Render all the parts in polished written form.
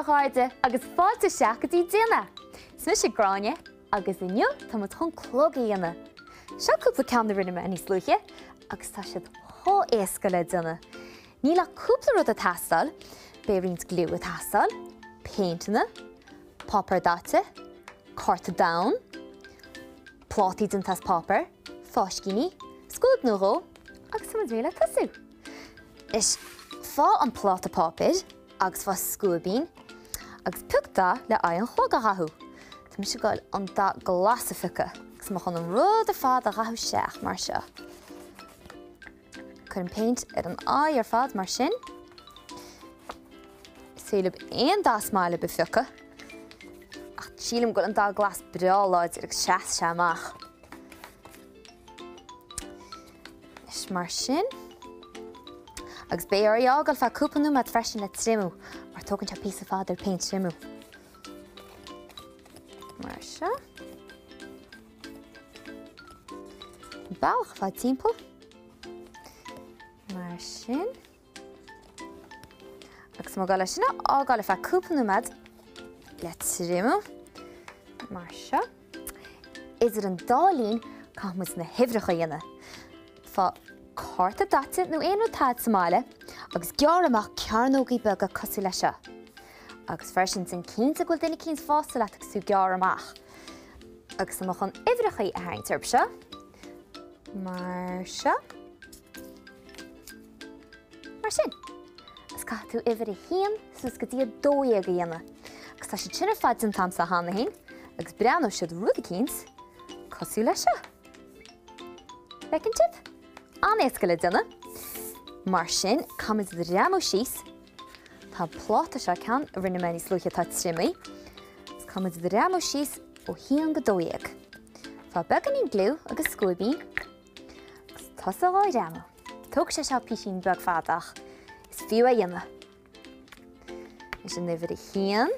Gráinne agus fáilte seachadí Déan. Smis Gráinne agus inniu tá mu chun Clog dhéanamh. Seaúpla ceann rinne me níos luche agus tá siad thó éasca le Déan. Ní le cúpla rud a tastal, bé rint glú a tastal, paintna, popper date, carta down, plotí den tas popper, foscíní, scúd nuró agus sama dréile tasú. Is fá an plot a popper agus fá scúbín agus puchta le an chóg a rathú. Tá mi sé gáil an da glasifica agus má chun an rud a fád a rathú seach mar seo. Chun paint ar an ar fád mar sin. Sílim aon das máile befica. Ach sílim go an da glas breáláid ar seaas se amach. Is mar sin. Agus bé ar ágal fá cúpanú mat freisin le trimú, mar tógann se písa fád ar paint trimú. Mar seo. Bálach fá timppel. Mar sin. Agus má gála sinna ágála fá cúpanú mat le trimú. Mar seo. Is an dálín cá mu na hifrecha dhéanamh. Fá carta date nó éon táid Somáile agus gear amach cearnógaí beag a cosú lei seo. Agus freisin sin cínta go duine cíns fásta leat agsú gear amach. Agus amach an uibheacha a haint arb seo. Mar seo. Mar sin. Is cá tú uibhear a híam sus go dtí a dóí a dhéanamh. Agus tá sé sinna fad an tam sa hána hain, agus breanú siad rud a cíns cosú lei seo. Lecin tip? An éasca le Déan. Mar sin, cum is réamú síos. Tá plot a seo ceann a rinne me níos luche tá trimí. Cum is réamú síos ó híon go dóíag. Fá beganín glú agus scúbín. Agus tosa ráid réamú. Tóg sé seo písín beag fádach. Is fiú a dhéanamh. Is an uibhear a híon.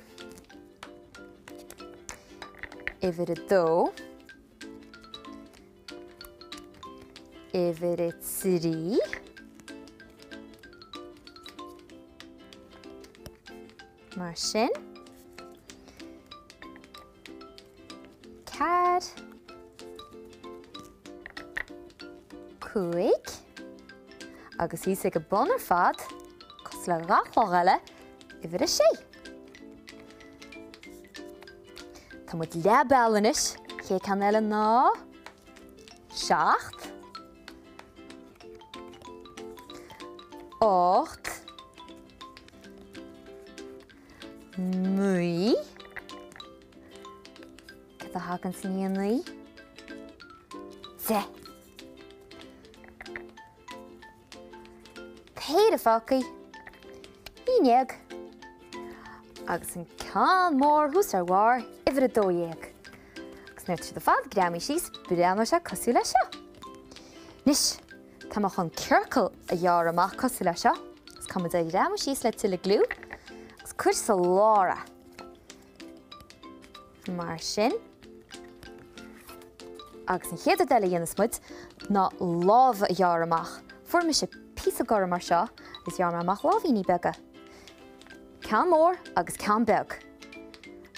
Uibhear a dó. Uibhear a trí. Mar sin. Cead. Cúig. Agus hí go bon ar fad, cos le rachlach eile uibhear a sé. Tá muid leabballanis, ché can eile ná, seacht, 8, 9, Cad a hagan san íon 10. Péad a fácaí, íneag, agus an ceann mór hús ar mhar uibhear a dóéag. Agus nuirt siad a fad gréamí síos breanú se cosú lei seo. Nis, tá mo chun cearcail a dhear amach cosú lei seo, agus cum a gréamú síos le tuile glú, agus cuir sa lára. Mar sin. Agus an chéad a deile dhéanamh smuid ná lámh a dhear amach. Fuair me sé písa gar mar seo is dhear amach lámhíní beaga. Ceann mór agus ceann beag.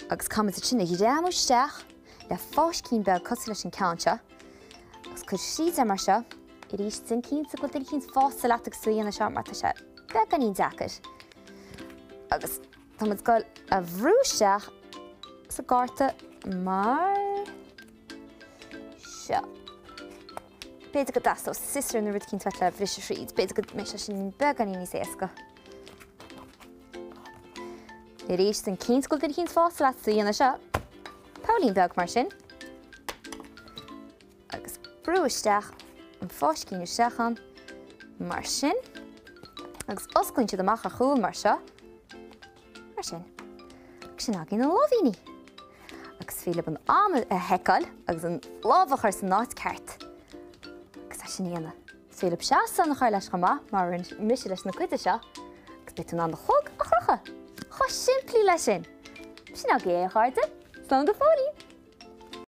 Agus cum is sin a réamú isteach le fáscín beag cosú leis an ceanse. Agus chuir siad mar seo i rís sin cínta go duine cíns fásta leat agus suíonna seo mar tá sé beganín deacair. Agus tá muid gáil a bhrúisteach sa gáta mar seo. Beidir go dastal sistar na rud cín tuait le bhris a shríd, beidir go mé se sin beganín níos éasca. I rís sin cíns go duine cíns fásta leat suíonna seo. Paulín beag mar sin. Agus brúisteach an fáscín isteachán mar sin. Agus oscainn siad amach a chúil mar seo. Mar sin. Agus sin agin an lámhíní. Agus fíle an am a heiceáil agus an lámhachar san náid ceart. Agus tá sin dhéanamh. Fíle seaas san na chair leis go maith mar an miise leis na cuite seo. Agus bitún an na chlog a chrucha. Chá sin plí lei sin. Sin agé a cháirte. Slán go fáilí.